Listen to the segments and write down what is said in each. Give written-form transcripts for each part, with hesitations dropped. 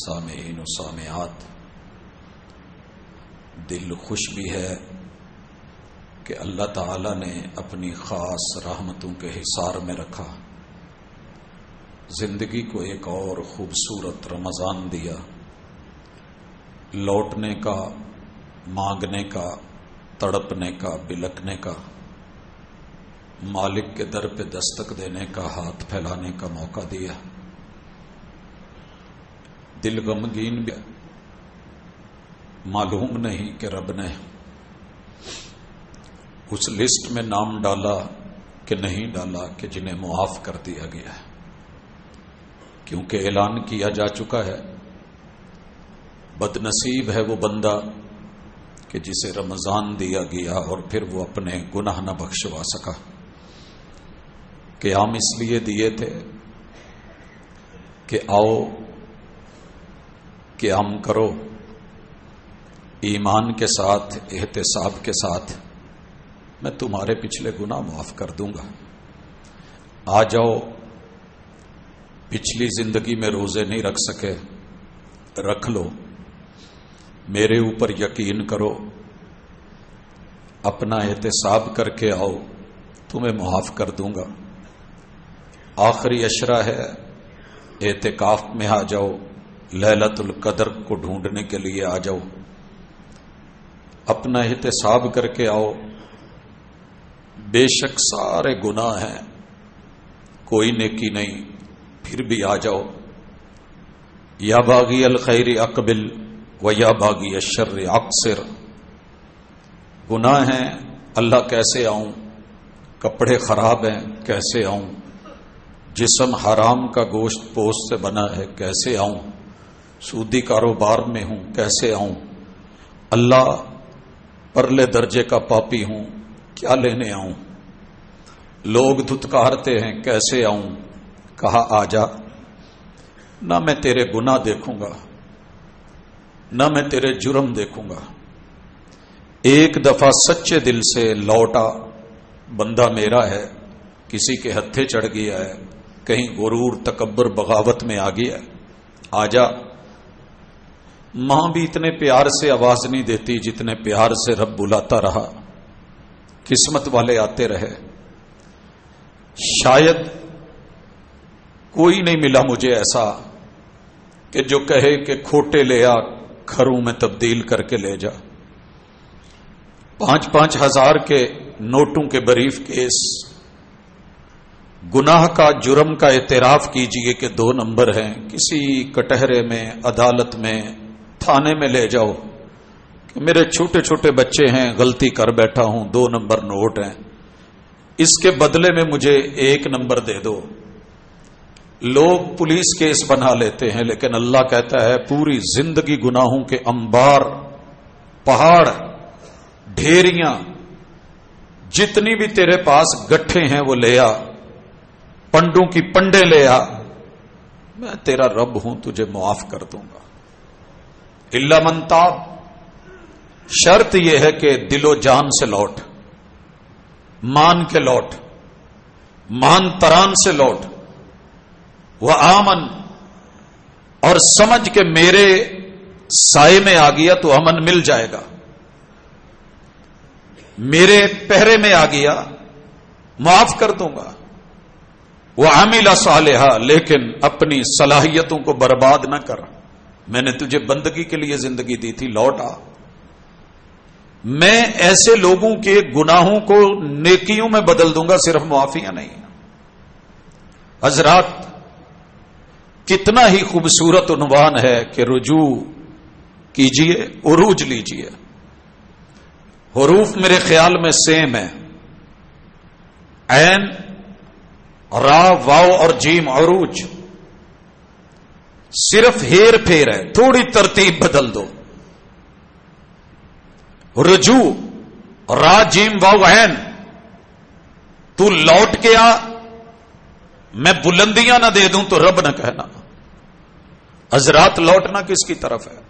سامعین و سامعات، دل خوش بھی ہے کہ اللہ تعالی نے اپنی خاص رحمتوں کے حصار میں رکھا، زندگی کو ایک اور خوبصورت رمضان دیا، لوٹنے کا، مانگنے کا، تڑپنے کا، بلکنے کا، مالک کے در پہ دستک دینے کا، ہاتھ پھیلانے کا موقع دیا۔ دل غمگین بھی، معلوم نہیں کہ رب نے اس لسٹ میں نام ڈالا کہ نہیں ڈالا کہ جنہیں معاف کر دیا گیا ہے، کیونکہ اعلان کیا جا چکا ہے، بد نصیب ہے وہ بندہ کہ جسے رمضان دیا گیا اور پھر وہ اپنے گناہ نہ بخشوا سکا۔ قیام اس لیے دیے تھے کہ آؤ قیام کرو، ایمان کے ساتھ، احتساب کے ساتھ، میں تمہارے پچھلے گناہ معاف کر دوں گا۔ آ جاؤ، پچھلی زندگی میں روزے نہیں رکھ سکے، رکھ لو، میرے اوپر یقین کرو، اپنا احتساب کر کے آؤ، تمہیں معاف کر دوں گا۔ آخری عشرہ ہے، اعتکاف میں آ جاؤ، لیلۃ القدر کو ڈھونڈنے کے لیے آ جاؤ، اپنا احتساب کر کے آؤ۔ بے شک سارے گناہ ہیں، کوئی نیکی نہیں، پھر بھی آ جاؤ۔ یا باغی الخیر اقبل و یا باغی الشر اقصر۔ گناہ ہیں، اللہ کیسے آؤں، کپڑے خراب ہیں، کیسے آؤں، جسم حرام کا گوشت پوست سے بنا ہے، کیسے آؤں، سودی کاروبار میں ہوں، کیسے آؤں، اللہ پرلے درجے کا پاپی ہوں، کیا لینے آؤں، لوگ دھتکارتے ہیں، کیسے آؤں۔ کہا آ جا، نہ میں تیرے گناہ دیکھوں گا، نہ میں تیرے جرم دیکھوں گا۔ ایک دفعہ سچے دل سے لوٹا، بندہ میرا ہے، کسی کے ہتھے چڑھ گیا ہے، کہیں غرور تکبر بغاوت میں آ گیا ہے، آ جا۔ ماں بھی اتنے پیار سے آواز نہیں دیتی جتنے پیار سے رب بلاتا رہا، قسمت والے آتے رہے۔ شاید کوئی نہیں ملا مجھے ایسا کہ جو کہے کہ کھوٹے لے آ، کھروں میں تبدیل کر کے لے جا۔ 5-5 ہزار کے نوٹوں کے بریف کیس، گناہ کا، جرم کا اعتراف کیجئے کہ 2 نمبر ہیں، کسی کٹہرے میں، عدالت میں، تھانے میں لے جاؤ کہ میرے چھوٹے چھوٹے بچے ہیں، غلطی کر بیٹھا ہوں، 2 نمبر نوٹ ہیں، اس کے بدلے میں مجھے 1 نمبر دے دو۔ لوگ پولیس کیس بنا لیتے ہیں، لیکن اللہ کہتا ہے پوری زندگی گناہوں کے انبار، پہاڑ، ڈھیریاں، جتنی بھی تیرے پاس گٹھے ہیں وہ لے آ، پنڈوں کی پنڈے لے آ، میں تیرا رب ہوں، تجھے معاف کر دوں گا۔ الا من تاب، شرط یہ ہے کہ دل و جان سے لوٹ، مان کے لوٹ، مان تران سے لوٹ، وہ آمن، اور سمجھ کے میرے سائے میں آ گیا تو امن مل جائے گا، میرے پہرے میں آ گیا معاف کر دوں گا۔ وہ عامل صالحہ، لیکن اپنی صلاحیتوں کو برباد نہ کر، میں نے تجھے بندگی کے لیے زندگی دی تھی، لوٹ آ۔ میں ایسے لوگوں کے گناہوں کو نیکیوں میں بدل دوں گا، صرف معافیاں نہیں۔ حضرات، کتنا ہی خوبصورت عنوان ہے کہ رجوع کیجئے، عروج لیجئے۔ حروف میرے خیال میں سیم ہے، عین، را، واو اور جیم، عروج، صرف ہیر پھیر ہے، تھوڑی ترتیب بدل دو۔ رجوع، را، جیم، واو، عین، تو لوٹ کے آ، میں بلندیاں نہ دے دوں تو رب نہ کہنا۔ حضرات، لوٹنا کس کی طرف ہے؟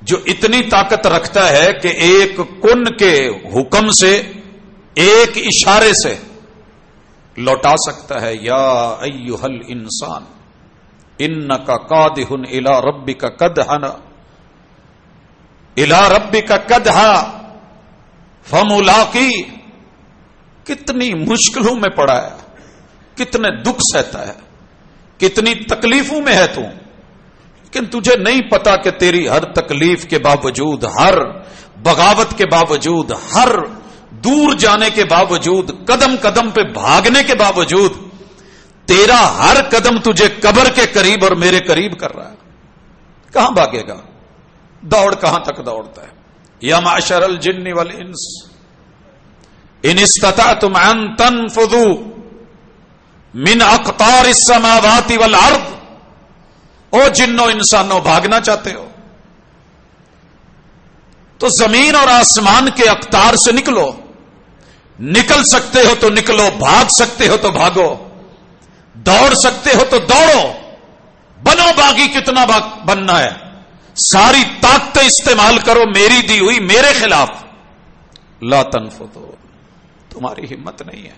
جو اتنی طاقت رکھتا ہے کہ ایک کن کے حکم سے، ایک اشارے سے لوٹا سکتا ہے۔ یا ایھا الانسان، انکا قادحن الی ربک قدحن الی ربک قدحا فملاقی. کتنی مشکلوں میں پڑا ہے, کتنے دکھ سہتا ہے, کتنی تکلیفوں میں ہے تو, لیکن تجھے نہیں پتا کہ تیری ہر تکلیف کے باوجود, ہر بغاوت کے باوجود, ہر دور جانے کے باوجود, قدم قدم پہ بھاگنے کے باوجود, تیرا ہر قدم تجھے قبر کے قریب اور میرے قریب کر رہا ہے. کہاں بھاگے گا؟ دوڑ کہاں تک دوڑتا ہے؟ یا معشر الجن والانس ان استطعتم ان تنفذوا من اقطار السماوات والارض. او جنوں انسانوں, بھاگنا چاہتے ہو تو زمین اور آسمان کے اقطار سے نکلو. نکل سکتے ہو تو نکلو, بھاگ سکتے ہو تو بھاگو, دوڑ سکتے ہو تو دوڑو. بنو باغی, کتنا بننا ہے, ساری طاقتیں استعمال کرو میری دی ہوئی میرے خلاف. لا تنفذو, تمہاری ہمت نہیں ہے.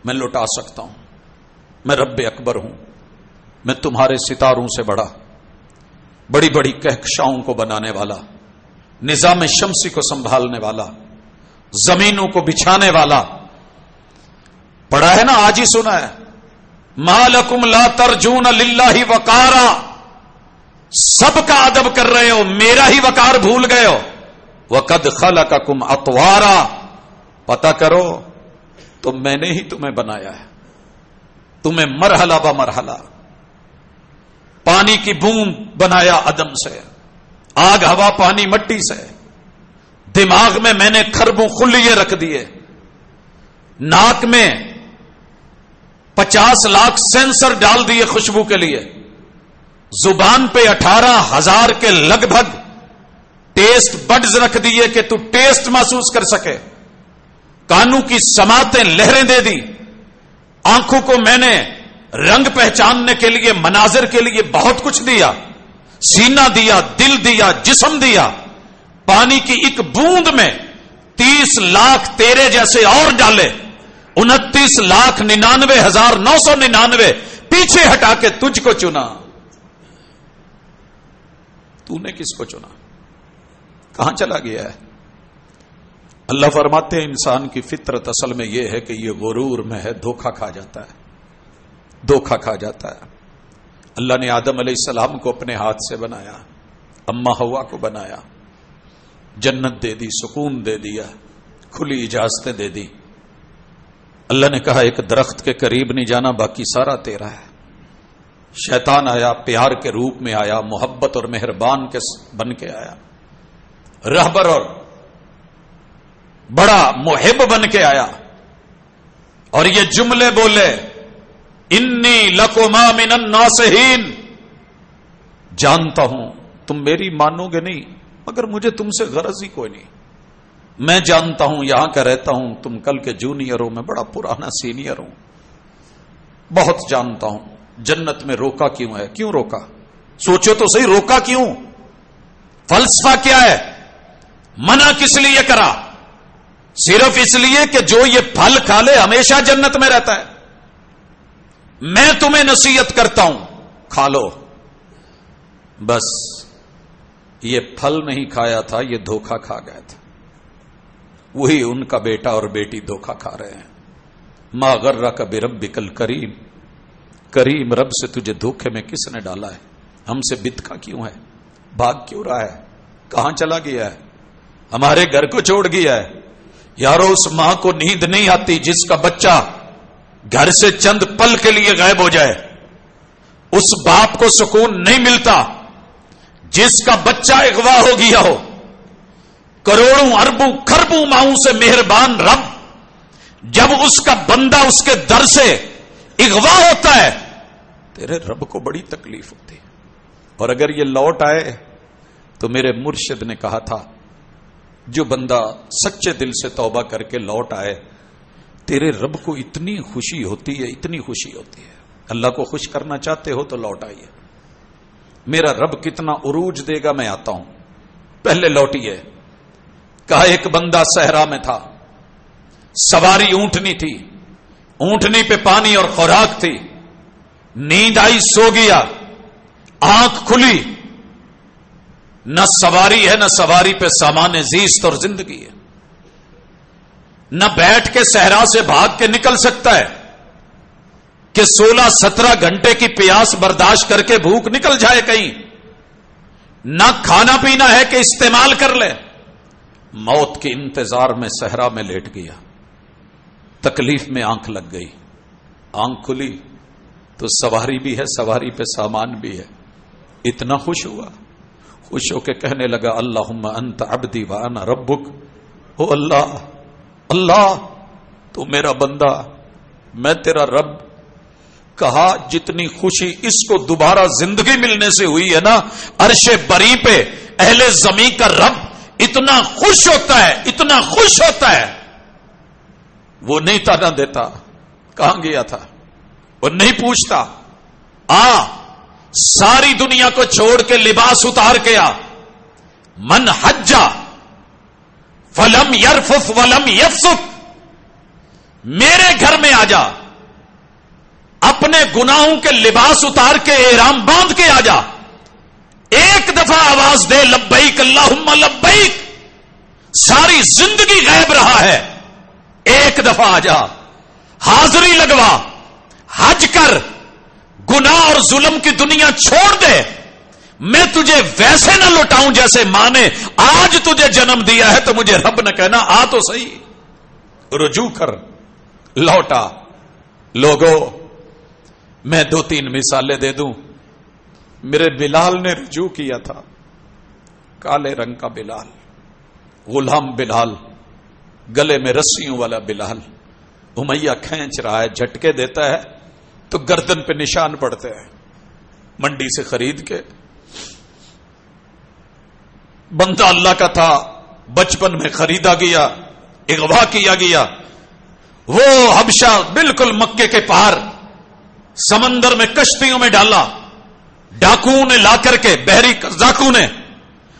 میں لٹا سکتا ہوں, میں رب اکبر ہوں, میں تمہارے ستاروں سے بڑا, بڑی بڑی کہکشاؤں کو بنانے والا, نظام شمسی کو سنبھالنے والا, زمینوں کو بچھانے والا. پڑھا ہے نا, آج ہی سنا ہے, ما لکم لا ترجون للہ وقارا. سب کا ادب کر رہے ہو, میرا ہی وقار بھول گئے ہو. وقد خلقکم اطوارا. پتہ کرو تو میں نے ہی تمہیں بنایا ہے, تمہیں مرحلہ بہ مرحلہ. پانی کی بوند بنایا عدم سے, آگ ہوا پانی مٹی سے. دماغ میں نے خربوں خلیے رکھ دیے, ناک میں 50 لاکھ سینسر ڈال دیے خوشبو کے لیے, زبان پہ 18,000 کے لگ بھگ ٹیسٹ بڈز رکھ دیے کہ تو ٹیسٹ محسوس کر سکے. کانوں کی سماعتیں لہریں دے دی. آنکھوں کو میں نے رنگ پہچاننے کے لیے, مناظر کے لیے بہت کچھ دیا. سینہ دیا, دل دیا, جسم دیا. پانی کی ایک بوند میں 30 لاکھ تیرے جیسے اور ڈالے. 29,99,999 پیچھے ہٹا کے تجھ کو چنا. تو نے کس کو چنا؟ کہاں چلا گیا ہے؟ اللہ فرماتے ہیں انسان کی فطرت اصل میں یہ ہے کہ یہ غرور میں ہے, دھوکہ کھا جاتا ہے, دھوکہ کھا جاتا ہے. اللہ نے آدم علیہ السلام کو اپنے ہاتھ سے بنایا, اما ہوا کو بنایا, جنت دے دی, سکون دے دیا, کھلی اجازتیں دے دی. اللہ نے کہا ایک درخت کے قریب نہیں جانا, باقی سارا تیرا ہے. شیطان آیا, پیار کے روپ میں آیا, محبت اور مہربان کے بن کے آیا, رہبر اور بڑا محب بن کے آیا, اور یہ جملے بولے, انی لکما من الناصحین. جانتا ہوں تم میری مانو گے نہیں, مگر مجھے تم سے غرض ہی کوئی نہیں. میں جانتا ہوں یہاں کا رہتا ہوں, تم کل کے جونیئر ہو, میں بڑا پرانا سینئر ہوں. بہت جانتا ہوں جنت میں روکا کیوں ہے, کیوں روکا, سوچو تو صحیح, روکا کیوں, فلسفہ کیا ہے, منع کس لیے کرا؟ صرف اس لیے کہ جو یہ پھل کھا لے ہمیشہ جنت میں رہتا ہے. میں تمہیں نصیحت کرتا ہوں کھا لو. بس یہ پھل نہیں کھایا تھا, یہ دھوکہ کھا گئے تھے. وہی ان کا بیٹا اور بیٹی دھوکہ کھا رہے ہیں. ما غرک بربک الکریم. کریم رب سے تجھے دھوکے میں کس نے ڈالا ہے؟ ہم سے بدکا کیوں ہے, بھاگ کیوں رہا ہے, کہاں چلا گیا ہے, ہمارے گھر کو چھوڑ گیا ہے. یارو اس ماں کو نیند نہیں آتی جس کا بچہ گھر سے چند پل کے لیے غائب ہو جائے. اس باپ کو سکون نہیں ملتا جس کا بچہ اغوا ہو گیا ہو. کروڑوں اربوں کھربوں ماؤں سے مہربان رب جب اس کا بندہ اس کے در سے اغوا ہوتا ہے, تیرے رب کو بڑی تکلیف ہوتی ہے. اور اگر یہ لوٹ آئے تو میرے مرشد نے کہا تھا جو بندہ سچے دل سے توبہ کر کے لوٹ آئے, تیرے رب کو اتنی خوشی ہوتی ہے, اتنی خوشی ہوتی ہے. اللہ کو خوش کرنا چاہتے ہو تو لوٹ آئیے. میرا رب کتنا عروج دے گا میں آتا ہوں, پہلے لوٹیے. کہا ایک بندہ صحرا میں تھا, سواری اونٹنی تھی, اونٹنی پہ پانی اور خوراک تھی. نیند آئی, سو گیا. آنکھ کھلی، نہ سواری ہے، نہ سواری پہ سامان زیست اور زندگی ہے، نہ بیٹھ کے صحرا سے بھاگ کے نکل سکتا ہے کہ 16-17 گھنٹے کی پیاس برداشت کر کے بھوک نکل جائے کہیں، نہ کھانا پینا ہے کہ استعمال کر لے، موت کے انتظار میں صحرا میں لیٹ گیا، تکلیف میں آنکھ لگ گئی، آنکھ کھلی تو سواری بھی ہے، سواری پہ سامان بھی ہے، اتنا خوش ہوا، خوش ہو کے کہنے لگا اللہم انت عبدی وانا ربک، او اللہ، اللہ تو میرا بندہ، میں تیرا رب۔ کہا جتنی خوشی اس کو دوبارہ زندگی ملنے سے ہوئی ہے نا، عرش بری پہ اہل زمین کا رب اتنا خوش ہوتا ہے، اتنا خوش ہوتا ہے، وہ نہیں تانا دیتا کہاں گیا تھا، وہ نہیں پوچھتا، ساری دنیا کو چھوڑ کے لباس اتار کے آ، من حجا فلم یرفث ولم یفسق، میرے گھر میں آ جا، اپنے گناہوں کے لباس اتار کے احرام باندھ کے آ جا، ایک دفعہ آواز دے لبیک اللہم لبیک، ساری زندگی غائب رہا ہے، ایک دفعہ آ جا، حاضری لگوا، حج کر، گناہ اور ظلم کی دنیا چھوڑ دے، میں تجھے ویسے نہ لوٹاؤں جیسے ماں نے آج تجھے جنم دیا ہے، تو مجھے رب نہ کہنا آ تو صحیح، رجوع کر، لوٹا۔ لوگوں میں 2-3 مثالیں دے دوں، میرے بلال نے رجوع کیا تھا، کالے رنگ کا بلال، غلام بلال، گلے میں رسیوں والا بلال، امیہ کھینچ رہا ہے، جھٹکے دیتا ہے تو گردن پہ نشان پڑتے ہیں، منڈی سے خرید کے، بندہ اللہ کا تھا، بچپن میں خریدا گیا، اغوا کیا گیا، وہ حبشہ بالکل مکے کے پار سمندر میں کشتیوں میں ڈالا، ڈاکوؤں نے لا کر کے، بحری قزاقوں نے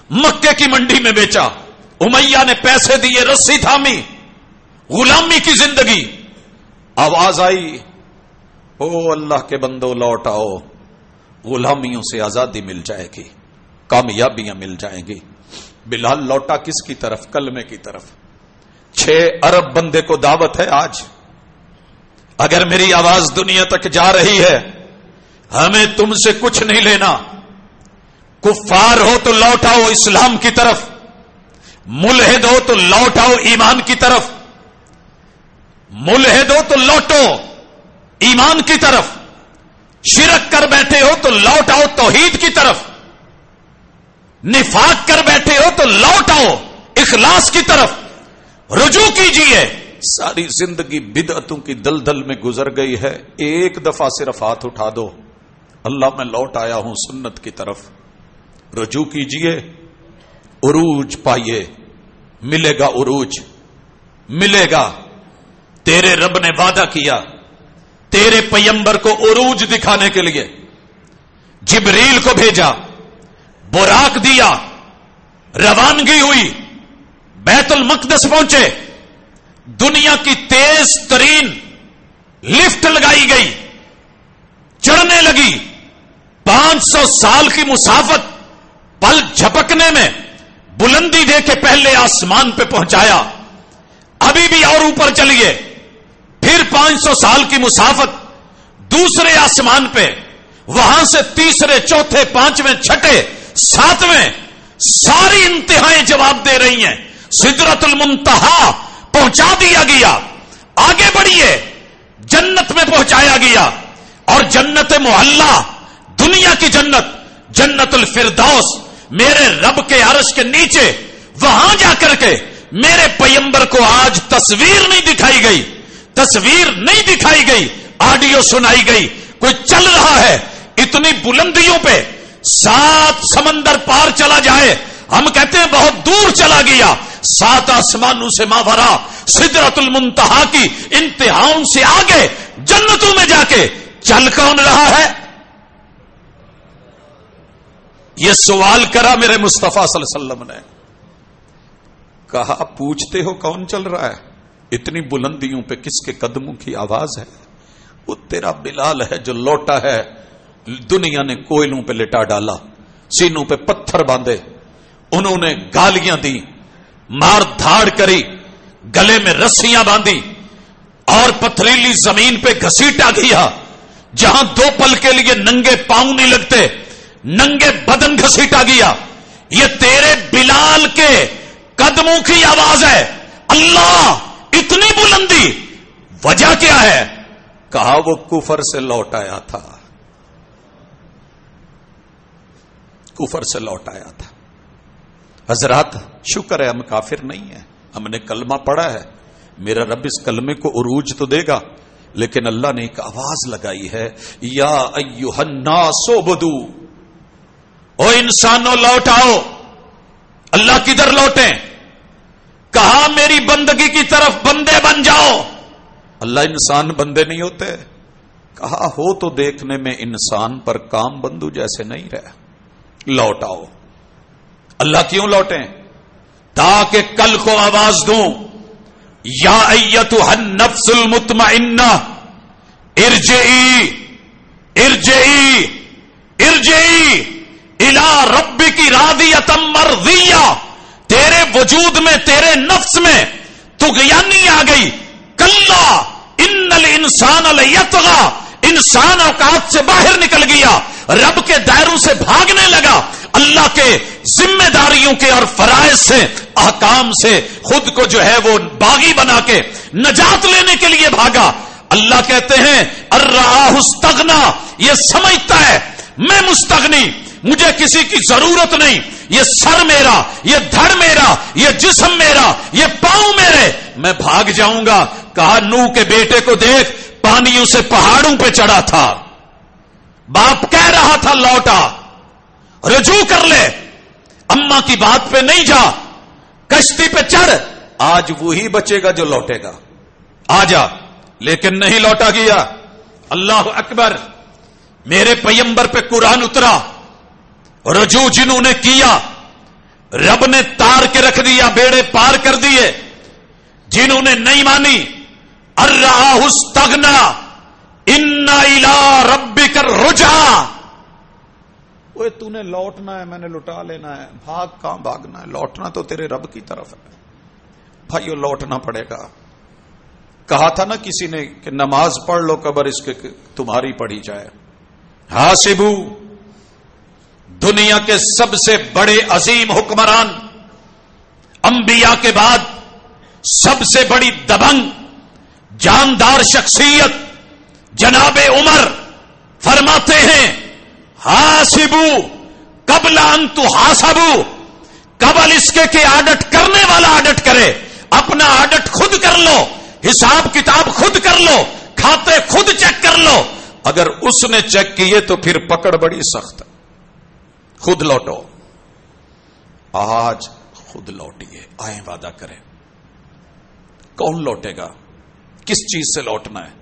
مکے کی منڈی میں بیچا، امیہ نے پیسے دیے، رسی تھامی، غلامی کی زندگی، آواز آئی او اللہ کے بندو لوٹ آؤ، غلامیوں سے آزادی مل جائے گی، کامیابیاں مل جائیں گی۔ بلال لوٹا کس کی طرف؟ کلمے کی طرف۔ 6 ارب بندے کو دعوت ہے آج، اگر میری آواز دنیا تک جا رہی ہے، ہمیں تم سے کچھ نہیں لینا، کفار ہو تو لوٹ آؤ اسلام کی طرف، ملحد ہو تو لوٹ آؤ ایمان کی طرف، ملحد ہو تو لوٹو ایمان کی طرف، شرک کر بیٹھے ہو تو لوٹ آؤ توحید کی طرف، نفاق کر بیٹھے ہو تو لوٹ آؤ اخلاص کی طرف، رجوع کیجئے۔ ساری زندگی بدعتوں کی دلدل میں گزر گئی ہے، ایک دفعہ صرف ہاتھ اٹھا دو، اللہ میں لوٹ آیا ہوں سنت کی طرف، رجوع کیجئے، عروج پائیے، ملے گا عروج، ملے گا۔ تیرے رب نے وعدہ کیا تیرے پیمبر کو عروج دکھانے کے لیے، جبریل کو بھیجا، براق دیا، روانگی ہوئی، بیت المقدس پہنچے، دنیا کی تیز ترین لفٹ لگائی گئی، چڑھنے لگی، 500 سال کی مسافت پل جھپکنے میں بلندی دے کے پہلے آسمان پہ پہنچایا، ابھی بھی اور اوپر چلیے، پھر 500 سال کی مسافت دوسرے آسمان پہ، وہاں سے تیسرے، چوتھے، 5ویں، 6ٹے، 7ویں، ساری انتہائیں جواب دے رہی ہیں، سدرۃ المنتہا پہنچا دیا گیا، آگے بڑھیے، جنت میں پہنچایا گیا، اور جنت محلہ، دنیا کی جنت، جنت الفردوس، میرے رب کے عرش کے نیچے، وہاں جا کر کے میرے پیمبر کو آج تصویر نہیں دکھائی گئی، تصویر نہیں دکھائی گئی، آڈیو سنائی گئی، کوئی چل رہا ہے اتنی بلندیوں پہ، 7 سمندر پار چلا جائے، ہم کہتے ہیں بہت دور چلا گیا، 7 آسمانوں سے ماورا، سدرۃ المنتہا کی انتہاؤں سے آگے جنتوں میں جا کے چل کون رہا ہے؟ یہ سوال کرا میرے مصطفیٰ صلی اللہ علیہ وسلم نے، کہا پوچھتے ہو کون چل رہا ہے؟ اتنی بلندیوں پہ کس کے قدموں کی آواز ہے؟ وہ تیرا بلال ہے جو لوٹا ہے دنیا نے کوئلوں پہ لٹا ڈالا، سینوں پہ پتھر باندھے، انہوں نے گالیاں دی، مار دھاڑ کری، گلے میں رسیاں باندھی اور پتھریلی زمین پہ گھسیٹا گیا، جہاں 2 پل کے لیے ننگے پاؤں نہیں لگتے، ننگے بدن گھسیٹا گیا۔ یہ تیرے بلال کے قدموں کی آواز ہے۔ اللہ اتنی بلندی، وجہ کیا ہے؟ کہا وہ کفر سے لوٹ آیا تھا، کفر سے لوٹ آیا تھا۔ حضرات شکر ہے ہم کافر نہیں ہیں، ہم نے کلمہ پڑھا ہے، میرا رب اس کلمے کو عروج تو دے گا، لیکن اللہ نے ایک آواز لگائی ہے، یا ایھا الناس اعبدوا، او انسانوں لوٹ آؤ۔ اللہ کدھر لوٹیں؟ کہا میری بندگی کی طرف بندے بن جاؤ۔ اللہ انسان بندے نہیں ہوتے، کہا ہو تو دیکھنے میں انسان پر کام بندو جیسے نہیں رہے، لوٹ آؤ۔ اللہ کیوں لوٹیں؟ تاکہ کل کو آواز دوں، یا ایتھا النفس المطمئنہ ارجعی ارجعی ارجعی الی ربک راضیۃ مرضیہ۔ تیرے وجود میں، تیرے نفس میں طغیانی آ گئی۔ کلا ان الانسان لیطغی، انسان اوقات سے باہر نکل گیا، رب کے دائروں سے بھاگنے لگا، اللہ کے ذمہ داریوں کے اور فرائض سے، احکام سے خود کو جو ہے وہ باغی بنا کے نجات لینے کے لیے بھاگا۔ اللہ کہتے ہیں الرآہ استغنا، یہ سمجھتا ہے میں مستغنی، مجھے کسی کی ضرورت نہیں، یہ سر میرا، یہ دھڑ میرا، یہ جسم میرا، یہ پاؤں میرے، میں بھاگ جاؤں گا۔ کہا نوح کے بیٹے کو دیکھ، پانیوں سے پہاڑوں پہ چڑھا تھا، باپ کہہ رہا تھا لوٹا، رجوع کر لے، اماں کی بات پہ نہیں جا، کشتی پہ چڑھ۔ آج وہی بچے گا جو لوٹے گا، آ جا، لیکن نہیں لوٹا گیا۔ اللہ اکبر، میرے پیمبر پہ قرآن اترا، رجوع جنہوں نے کیا رب نے تار کے رکھ دیا، بیڑے پار کر دیے۔ جنہوں نے نہیں مانی، الرآہ استغنا ان الی ربک الرجعی، اوے تو نے لوٹنا ہے، میں نے لٹا لینا ہے، بھاگ کہاں بھاگنا ہے، لوٹنا تو تیرے رب کی طرف ہے بھائیو، لوٹنا پڑے گا۔ کہا تھا نا کسی نے کہ نماز پڑھ لو قبر اس کے تمہاری پڑھی جائے۔ حاسبو، دنیا کے سب سے بڑے عظیم حکمران، انبیاء کے بعد سب سے بڑی دبنگ جاندار شخصیت جناب عمر فرماتے ہیں حاسبو قبل ان تحاسبو، قبل اس کے کہ آڈٹ کرنے والا آڈٹ کرے، اپنا آڈٹ خود کر لو، حساب کتاب خود کر لو، کھاتے خود چیک کر لو۔ اگر اس نے چیک کیے تو پھر پکڑ بڑی سخت ہے، خود لوٹو۔ آج خود لوٹیے، آئیں وعدہ کریں۔ کون لوٹے گا؟ کس چیز سے لوٹنا ہے؟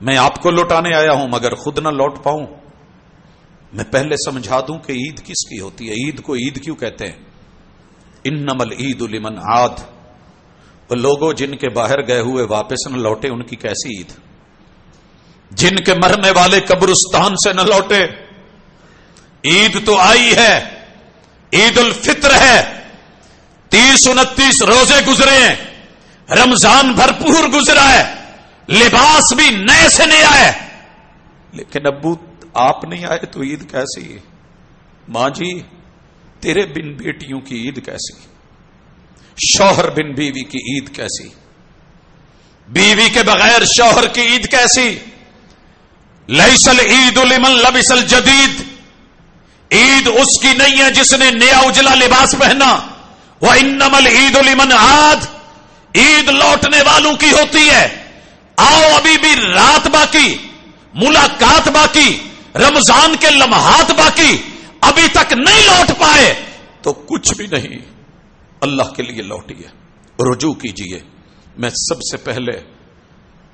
میں آپ کو لوٹانے آیا ہوں مگر خود نہ لوٹ پاؤں۔ میں پہلے سمجھا دوں کہ عید کس کی ہوتی ہے، عید کو عید کیوں کہتے ہیں؟ انما العید لمن عاد، وہ لوگوں جن کے باہر گئے ہوئے واپس نہ لوٹے ان کی کیسی عید؟ جن کے مرنے والے قبرستان سے نہ لوٹے، عید تو آئی ہے، عید الفطر ہے، 30-29 روزے گزرے ہیں، رمضان بھرپور گزرا ہے، لباس بھی نئے سے نیا ہے، لیکن ابو آپ نہیں آئے تو عید کیسی؟ ماں جی تیرے بن بیٹیوں کی عید کیسی؟ شوہر بن بیوی کی عید کیسی؟ بیوی کے بغیر شوہر کی عید کیسی؟ لیس العید لمن لبس الجدید، عید اس کی نہیں ہے جس نے نیا اجلا لباس پہنا، وانما العید لمن عاد، عید لوٹنے والوں کی ہوتی ہے۔ آؤ ابھی بھی رات باقی، ملاقات باقی، رمضان کے لمحات باقی، ابھی تک نہیں لوٹ پائے تو کچھ بھی نہیں، اللہ کے لیے لوٹیے، رجوع کیجئے۔ میں سب سے پہلے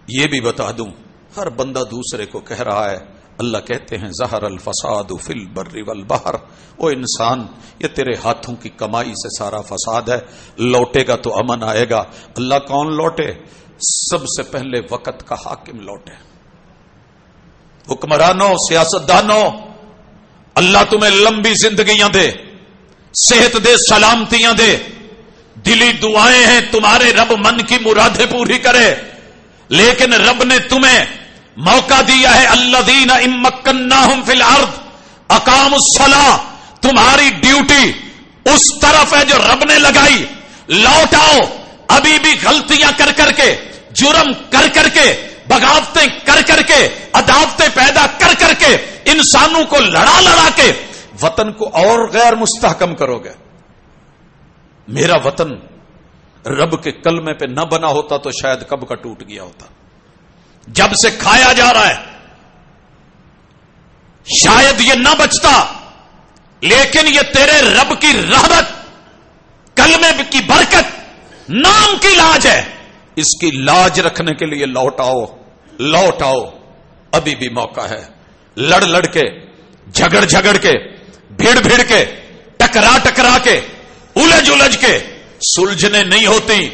یہ بھی بتا دوں، ہر بندہ دوسرے کو کہہ رہا ہے، اللہ کہتے ہیں ظہر الفساد فی البر والبحر، او انسان یہ تیرے ہاتھوں کی کمائی سے سارا فساد ہے، لوٹے گا تو امن آئے گا۔ اللہ کون لوٹے؟ سب سے پہلے وقت کا حاکم لوٹے، حکمرانوں، سیاستدانوں، اللہ تمہیں لمبی زندگیاں دے، صحت دے، سلامتیاں دے، دلی دعائیں ہیں تمہارے رب من کی مرادیں پوری کرے، لیکن رب نے تمہیں موقع دیا ہے الذین ان مکناہم فی الارض اقاموا الصلاۃ، تمہاری ڈیوٹی اس طرف ہے جو رب نے لگائی، لوٹ آؤ۔ ابھی بھی غلطیاں کر کر کے، جرم کر کر کے، بغاوتیں کر کر کے، عداوتیں پیدا کر کر کے، انسانوں کو لڑا لڑا کے وطن کو اور غیر مستحکم کرو گے۔ میرا وطن رب کے کلمے پہ نہ بنا ہوتا تو شاید کب کا ٹوٹ گیا ہوتا، جب سے کھایا جا رہا ہے شاید یہ نہ بچتا، لیکن یہ تیرے رب کی رحمت، کلمے کی برکت، نام کی لاج ہے، اس کی لاج رکھنے کے لیے لوٹ آؤ، لوٹ آؤ، ابھی بھی موقع ہے۔ لڑ لڑ کے، جھگڑ جھگڑ کے، بھیڑ بھیڑ کے، ٹکرا ٹکرا کے، الجھ الجھ کے سلجھنے نہیں ہوتی۔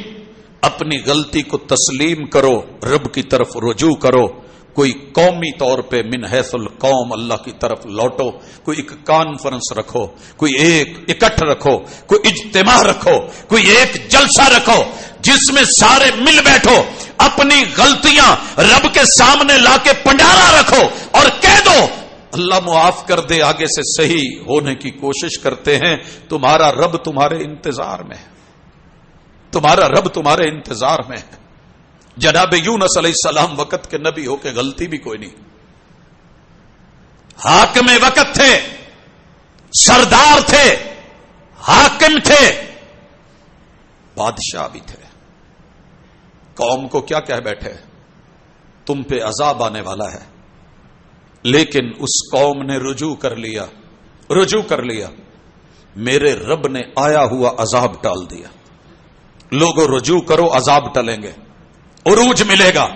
اپنی غلطی کو تسلیم کرو، رب کی طرف رجوع کرو، کوئی قومی طور پہ من حیث القوم اللہ کی طرف لوٹو، کوئی ایک کانفرنس رکھو، کوئی ایک اکٹھ رکھو، کوئی اجتماع رکھو، کوئی ایک جلسہ رکھو جس میں سارے مل بیٹھو، اپنی غلطیاں رب کے سامنے لا کے پنڈارا رکھو اور کہہ دو اللہ معاف کر دے، آگے سے صحیح ہونے کی کوشش کرتے ہیں، تمہارا رب تمہارے انتظار میں ہے، تمہارا رب تمہارے انتظار میں ہے۔ جناب یونس علیہ السلام وقت کے نبی ہو کے غلطی بھی کوئی نہیں، حاکم وقت تھے، سردار تھے، حاکم تھے، بادشاہ بھی تھے، قوم کو کیا کہہ بیٹھے تم پہ عذاب آنے والا ہے، لیکن اس قوم نے رجوع کر لیا، میرے رب نے آیا ہوا عذاب ٹال دیا۔ لوگوں رجوع کرو، عذاب ٹلیں گے، عروج ملے گا،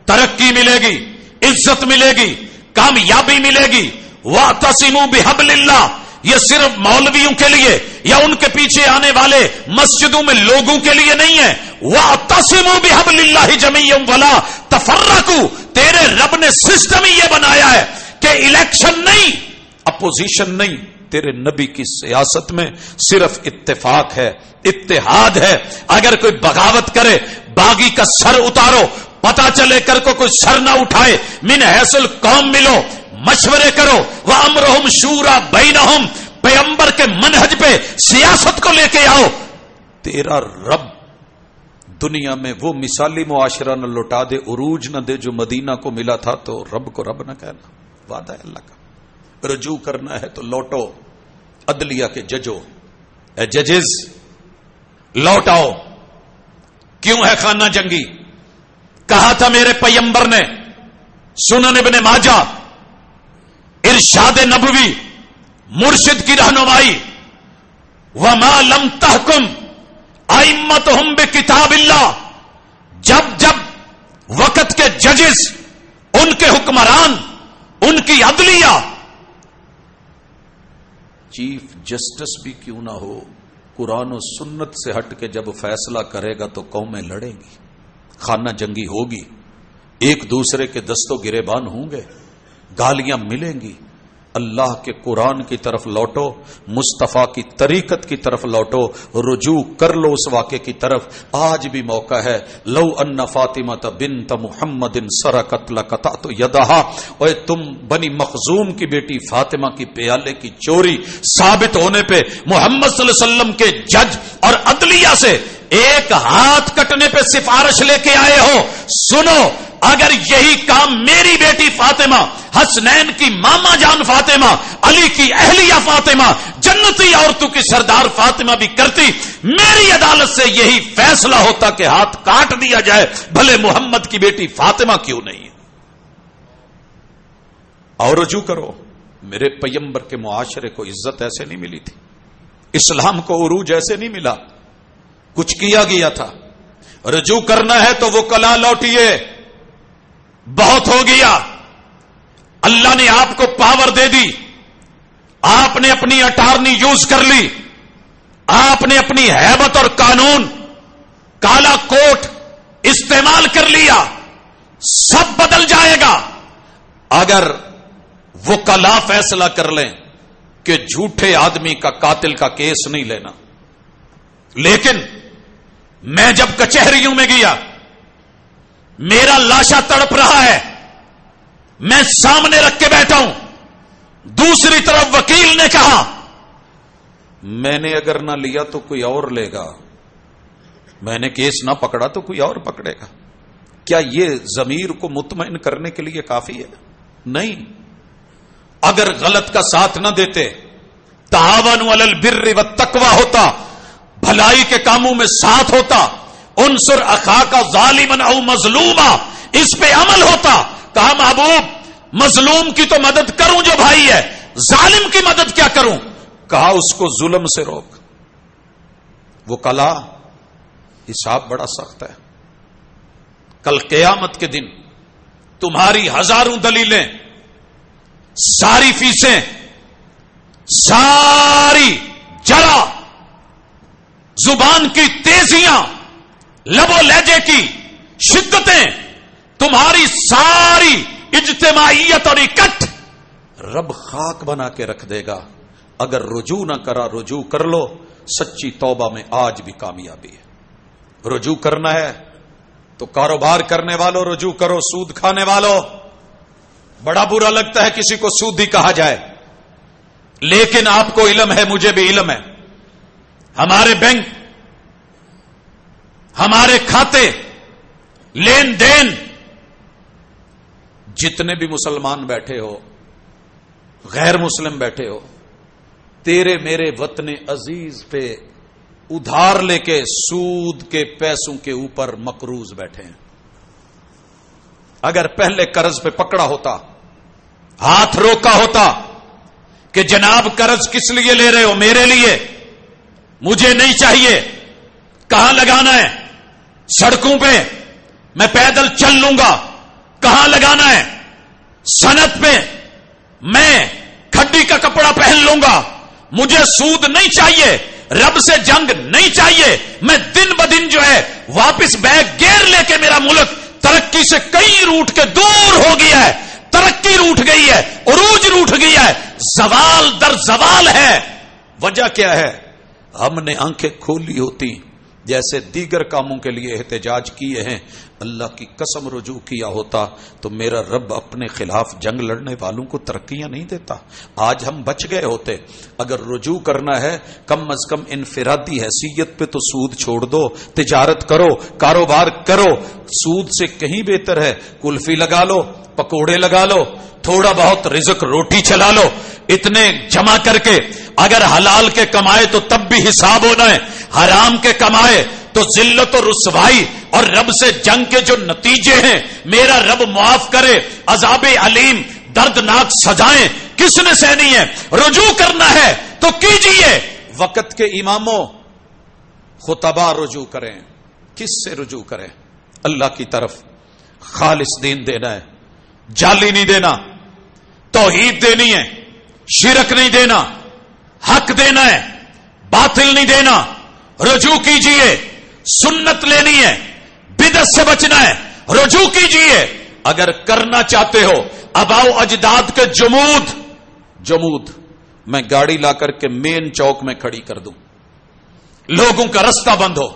ترقی ملے گی، عزت ملے گی، کامیابی ملے گی۔ وَاعْتَصِمُوا بِحَبْلِ اللَّهِ، یہ صرف مولویوں کے لیے یا ان کے پیچھے آنے والے مسجدوں میں لوگوں کے لیے نہیں ہے۔ وَاعْتَصِمُوا بِحَبْلِ اللَّهِ جَمِيعًا وَلَا تَفَرَّقُوا، تیرے رب نے سسٹم ہی یہ بنایا ہے کہ الیکشن نہیں، اپوزیشن نہیں، تیرے نبی کی سیاست میں صرف اتفاق ہے، اتحاد ہے۔ اگر کوئی بغاوت کرے، باغی کا سر اتارو، پتا چلے کر کو کوئی سر نہ اٹھائے، من حیث القوم ملو، مشورے کرو، وَأَمْرُهُمْ شُورَى بَيْنَهُمْ، پیغمبر کے منہج پہ سیاست کو لے کے آؤ۔ تیرا رب دنیا میں وہ مثالی معاشرہ نہ لوٹا دے، عروج نہ دے جو مدینہ کو ملا تھا، تو رب کو رب نہ کہنا، وعدہ ہے اللہ کا۔ رجوع کرنا ہے تو لوٹو، عدلیہ کے ججو، اے ججز لوٹ آؤ۔ کیوں ہے خانہ جنگی؟ کہا تھا میرے پیغمبر نے، سنن ابن ماجہ، ارشاد نبوی، مرشد کی رہنمائی، وما لم تحکم ائمتہم بکتاب اللہ، جب جب وقت کے ججز، ان کے حکمران، ان کی عدلیہ، چیف جسٹس بھی کیوں نہ ہو، قرآن و سنت سے ہٹ کے جب فیصلہ کرے گا تو قومیں لڑیں گی، خانہ جنگی ہوگی، ایک دوسرے کے دست و گریبان ہوں گے، گالیاں ملیں گی۔ اللہ کے قرآن کی طرف لوٹو، مصطفیٰ کی طریقت کی طرف لوٹو، رجوع کر لو اس واقعے کی طرف۔ آج بھی موقع ہے، لو ان فاطمہ بنت محمد سرقت لقطعت یدہا، اور تم بنی مخزوم کی بیٹی فاطمہ کی پیالے کی چوری ثابت ہونے پہ محمد صلی اللہ علیہ وسلم کے جج اور عدلیہ سے ایک ہاتھ کٹنے پہ سفارش لے کے آئے ہو، سنو، اگر یہی کام میری بیٹی فاطمہ، حسنین کی ماما جان فاطمہ، علی کی اہلیہ فاطمہ، جنتی عورتوں کی سردار فاطمہ بھی کرتی، میری عدالت سے یہی فیصلہ ہوتا کہ ہاتھ کاٹ دیا جائے، بھلے محمد کی بیٹی فاطمہ کیوں نہیں۔ اور رجوع کرو، میرے پیغمبر کے معاشرے کو عزت ایسے نہیں ملی تھی، اسلام کو عروج ایسے نہیں ملا، کچھ کیا گیا تھا۔ رجوع کرنا ہے تو وہ کلا لوٹیے، بہت ہو گیا، اللہ نے آپ کو پاور دے دی، آپ نے اپنی اٹارنی یوز کر لی، آپ نے اپنی ہیبت اور قانون، کالا کوٹ استعمال کر لیا، سب بدل جائے گا۔ اگر وکلا فیصلہ کر لیں کہ جھوٹے آدمی کا قاتل کا کیس نہیں لینا، لیکن میں جب کچہریوں میں گیا، میرا لاشا تڑپ رہا ہے، میں سامنے رکھ کے بیٹھا ہوں، دوسری طرف وکیل نے کہا میں نے اگر نہ لیا تو کوئی اور لے گا، میں نے کیس نہ پکڑا تو کوئی اور پکڑے گا، کیا یہ ضمیر کو مطمئن کرنے کے لیے کافی ہے؟ نہیں۔ اگر غلط کا ساتھ نہ دیتے، تعاونوا علی البر والتقوی ہوتا، بھلائی کے کاموں میں ساتھ ہوتا، انصر اخاک ظالما او مظلوما، اس پہ عمل ہوتا، کہا محبوب مظلوم کی تو مدد کروں جو بھائی ہے، ظالم کی مدد کیا کروں؟ کہا اس کو ظلم سے روک۔ وہ کلا حساب بڑا سخت ہے، کل قیامت کے دن تمہاری ہزاروں دلیلیں، ساری فیسیں، ساری جرا، زبان کی تیزیاں، لب و لہجے کی شدتیں، تمہاری ساری اجتماعیت اور اکٹھ رب خاک بنا کے رکھ دے گا۔ اگر رجوع نہ کرا، رجوع کر لو، سچی توبہ میں آج بھی کامیابی ہے۔ رجوع کرنا ہے تو کاروبار کرنے والوں رجوع کرو، سود کھانے والوں، بڑا برا لگتا ہے کسی کو سودی کہا جائے، لیکن آپ کو علم ہے، مجھے بھی علم ہے، ہمارے بینک، ہمارے کھاتے، لین دین، جتنے بھی مسلمان بیٹھے ہو، غیر مسلم بیٹھے ہو، تیرے میرے وطن عزیز پہ ادھار لے کے سود کے پیسوں کے اوپر مقروض بیٹھے ہیں۔ اگر پہلے قرض پہ پکڑا ہوتا، ہاتھ روکا ہوتا کہ جناب قرض کس لیے لے رہے ہو؟ میرے لیے، مجھے نہیں چاہیے، کہاں لگانا ہے؟ سڑکوں پہ، میں پیدل چل لوں گا، کہاں لگانا ہے؟ صنعت پہ، میں کھڈی کا کپڑا پہن لوں گا، مجھے سود نہیں چاہیے، رب سے جنگ نہیں چاہیے، میں دن بدن جو ہے واپس بیگ گیئر لے کے، میرا ملک ترقی سے کئی روٹ کے دور ہو گیا ہے، ترقی روٹ گئی ہے، عروج روٹ گیا ہے، زوال در زوال ہے۔ وجہ کیا ہے؟ ہم نے آنکھیں کھولی ہوتی، جیسے دیگر کاموں کے لیے احتجاج کیے ہیں، اللہ کی قسم رجوع کیا ہوتا تو میرا رب اپنے خلاف جنگ لڑنے والوں کو ترقیاں نہیں دیتا، آج ہم بچ گئے ہوتے۔ اگر رجوع کرنا ہے کم از کم انفرادی حیثیت پہ تو سود چھوڑ دو، تجارت کرو، کاروبار کرو، سود سے کہیں بہتر ہے کلفی لگا لو، پکوڑے لگا لو، تھوڑا بہت رزق روٹی چلا لو، اتنے جمع کر کے اگر حلال کے کمائے تو تب بھی حساب ہونا ہے، حرام کے کمائے تو ذلت و رسوائی اور رب سے جنگ کے جو نتیجے ہیں، میرا رب معاف کرے، عذاب علیم، دردناک سزائیں کس نے سہنی ہے؟ رجوع کرنا ہے تو کیجئے۔ وقت کے اماموں، خطبہ رجوع کریں، کس سے رجوع کریں؟ اللہ کی طرف، خالص دین دینا ہے، جعلی نہیں دینا، توحید دینی ہے، شرک نہیں دینا، حق دینا ہے، باطل نہیں دینا۔ رجوع کیجئے، سنت لینی ہے، بدعت سے بچنا ہے، رجوع کیجئے۔ اگر کرنا چاہتے ہو آباؤ اجداد کے جمود میں گاڑی لا کر کے مین چوک میں کھڑی کر دوں، لوگوں کا رستہ بند ہو،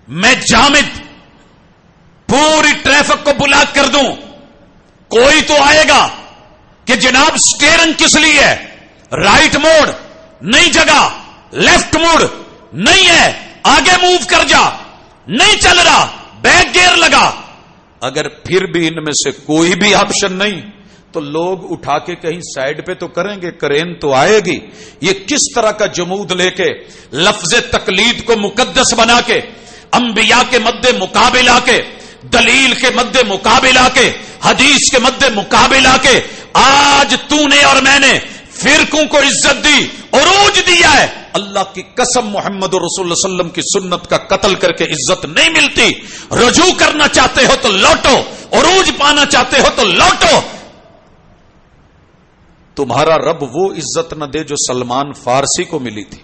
میں جامد پوری ٹریفک کو بلاک کر دوں، کوئی تو آئے گا کہ جناب سٹیئرنگ کس لیے ہے؟ رائٹ موڑ نہیں، جگہ لیفٹ موڑ نہیں ہے، آگے موو کر جا، نہیں چل رہا، بیک گیئر لگا۔ اگر پھر بھی ان میں سے کوئی بھی آپشن نہیں تو لوگ اٹھا کے کہیں سائڈ پہ تو کریں گے، کرین تو آئے گی۔ یہ کس طرح کا جمود لے کے، لفظ تقلید کو مقدس بنا کے، انبیاء کے مد مقابل آ کے، دلیل کے مد مقابل آ کے، حدیث کے مد مقابل آ کے، آج تو نے اور میں نے فرقوں کو عزت دی، عروج دیا ہے۔ اللہ کی قسم محمد رسول اللہ صلی اللہ علیہ وسلم کی سنت کا قتل کر کے عزت نہیں ملتی۔ رجوع کرنا چاہتے ہو تو لوٹو، عروج پانا چاہتے ہو تو لوٹو۔ تمہارا رب وہ عزت نہ دے جو سلمان فارسی کو ملی تھی،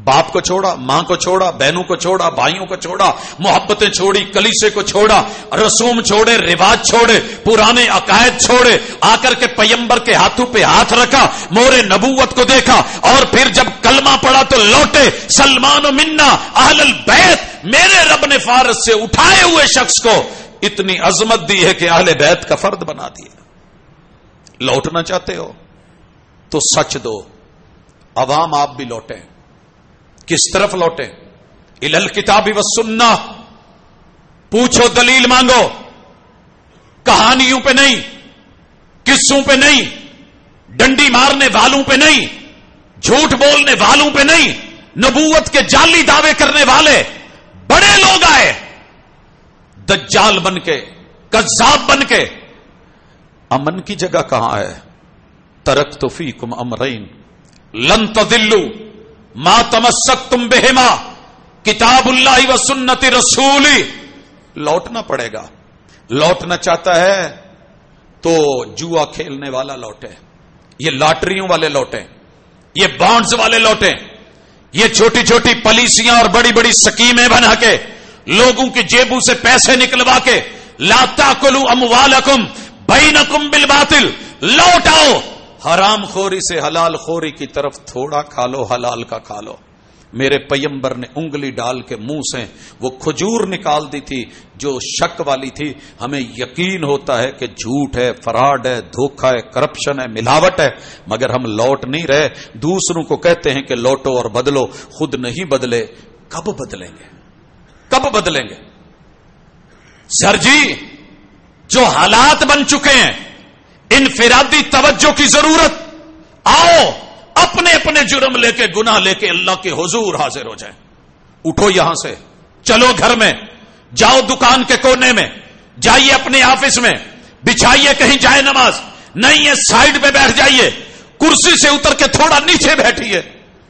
باپ کو چھوڑا، ماں کو چھوڑا، بہنوں کو چھوڑا، بھائیوں کو چھوڑا، محبتیں چھوڑی، کلیسے کو چھوڑا، رسوم چھوڑے، رواج چھوڑے، پرانے عقائد چھوڑے، آ کر کے پیغمبر کے ہاتھوں پہ ہاتھ رکھا، مور نبوت کو دیکھا، اور پھر جب کلمہ پڑا تو لوٹے. سلمان و منا اہل البیت، میرے رب نے فارس سے اٹھائے ہوئے شخص کو اتنی عظمت دی ہے کہ اہل بیت کا فرد بنا دیا. لوٹنا چاہتے ہو تو سچ دو. عوام آپ بھی لوٹیں. کس طرف لوٹیں؟ الی الکتاب والسنہ. پوچھو، دلیل مانگو، کہانیوں پہ نہیں، قصوں پہ نہیں، ڈنڈی مارنے والوں پہ نہیں، جھوٹ بولنے والوں پہ نہیں، نبوت کے جعلی دعوے کرنے والے بڑے لوگ آئے دجال بن کے، کذاب بن کے. امن کی جگہ کہاں ہے؟ ترکت فیکم امرین لن تضلوا ما تمسکتم بہما کتاب اللہ و سنت رسولی. لوٹنا پڑے گا. لوٹنا چاہتا ہے تو جوا کھیلنے والا لوٹے، یہ لاٹریوں والے لوٹیں، یہ بانڈز والے لوٹیں، یہ چھوٹی چھوٹی پالیسیاں اور بڑی بڑی سکیمیں بنا کے لوگوں کی جیبوں سے پیسے نکلوا کے لا تاکلوا اموالکم بینکم بالباطل. لوٹ آؤ حرام خوری سے حلال خوری کی طرف. تھوڑا کھا لو، حلال کا کھا لو. میرے پیغمبر نے انگلی ڈال کے منہ سے وہ کھجور نکال دی تھی جو شک والی تھی. ہمیں یقین ہوتا ہے کہ جھوٹ ہے، فراڈ ہے، دھوکہ ہے، کرپشن ہے، ملاوٹ ہے، مگر ہم لوٹ نہیں رہے. دوسروں کو کہتے ہیں کہ لوٹو اور بدلو، خود نہیں بدلے. کب بدلیں گے؟ کب بدلیں گے؟ سر جی، جو حالات بن چکے ہیں، انفرادی توجہ کی ضرورت. آؤ اپنے اپنے جرم لے کے، گناہ لے کے اللہ کے حضور حاضر ہو جائیں. اٹھو یہاں سے، چلو گھر میں، جاؤ دکان کے کونے میں، جائیے اپنے آفس میں، بچھائیے کہیں جائے نماز نہیں ہے، سائڈ پہ بیٹھ جائیے، کرسی سے اتر کے تھوڑا نیچے بیٹھیے،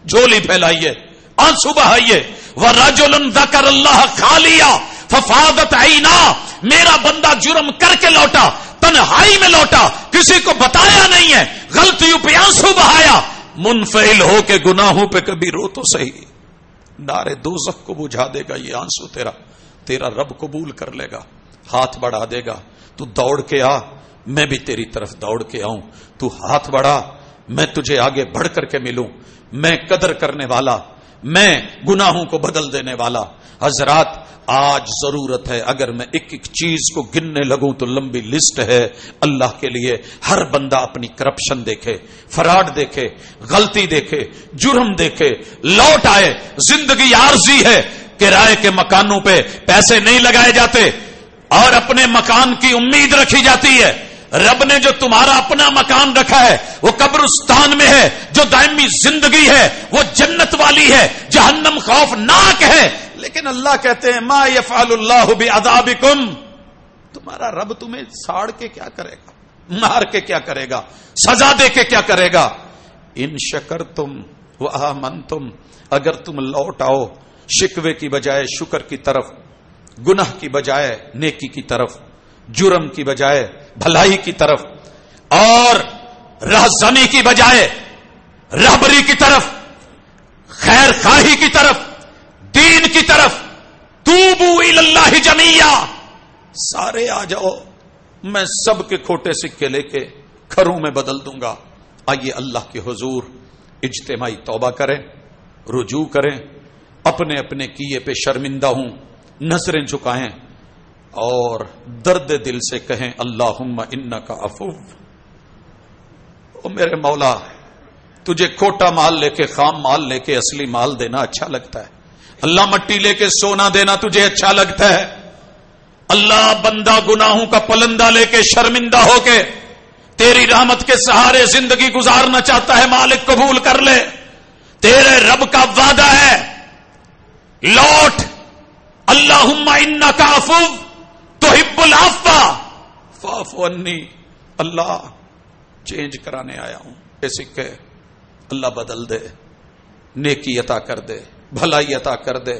جھولی پھیلائیے، آنسو بہائیے. وَرَجُلٌ ذَكَرَ اللَّهَ خَالِيًا فَفَاضَتْ عَيْنَاهُ. میرا بندہ جرم کر کے لوٹا، تنہائی میں لوٹا، کسی کو بتایا نہیں ہے، غلطیوں پہ آنسو بہایا، منفعل ہو کے گناہوں پہ کبھی رو تو صحیح. نارے دوزخ کو بجھا دے گا یہ آنسو تیرا رب قبول کر لے گا، ہاتھ بڑھا دے گا. تو دوڑ کے آ، میں بھی تیری طرف دوڑ کے آؤں. تو ہاتھ بڑھا، میں تجھے آگے بڑھ کر کے ملوں. میں قدر کرنے والا، میں گناہوں کو بدل دینے والا. حضرات آج ضرورت ہے، اگر میں ایک ایک چیز کو گننے لگوں تو لمبی لسٹ ہے. اللہ کے لیے ہر بندہ اپنی کرپشن دیکھے، فراڈ دیکھے، غلطی دیکھے، جرم دیکھے، لوٹ آئے. زندگی عارضی ہے، کرائے کے مکانوں پہ پیسے نہیں لگائے جاتے اور اپنے مکان کی امید رکھی جاتی ہے. رب نے جو تمہارا اپنا مکان رکھا ہے وہ قبرستان میں ہے. جو دائمی زندگی ہے وہ جنت والی ہے، جہنم خوفناک ہے. لیکن اللہ کہتے ہیں ما یفعل اللہ بعذابکم. تمہارا رب تمہیں ساڑ کے کیا کرے گا، مار کے کیا کرے گا، سزا دے کے کیا کرے گا. ان شکرتم وآمنتم. اگر تم لوٹ آؤ شکوے کی بجائے شکر کی طرف، گناہ کی بجائے نیکی کی طرف، جرم کی بجائے بھلائی کی طرف، اور رہزنی کی بجائے رہبری کی طرف، خیر خواہی کی طرف، دین کی طرف. توبوا الی اللہ جمیعا. سارے آ جاؤ، میں سب کے کھوٹے سکے لے کے کھروں میں بدل دوں گا. آئیے اللہ کے حضور اجتماعی توبہ کریں، رجوع کریں، اپنے اپنے کیے پہ شرمندہ ہوں، نظریں جھکائیں اور درد دل سے کہیں اللہم انکا عفو. او میرے مولا، تجھے کھوٹا مال لے کے، خام مال لے کے اصلی مال دینا اچھا لگتا ہے. اللہ مٹی لے کے سونا دینا تجھے اچھا لگتا ہے. اللہ بندہ گناہوں کا پلندہ لے کے شرمندہ ہو کے تیری رحمت کے سہارے زندگی گزارنا چاہتا ہے. مالک قبول کر لے، تیرے رب کا وعدہ ہے لوٹ. اللہم انکا عفو تحب العفو فاعف عنی. اللہ چینج کرانے آیا ہوں. یہ سکے اللہ بدل دے، نیکی عطا کر دے، بھلائی عطا کر دے،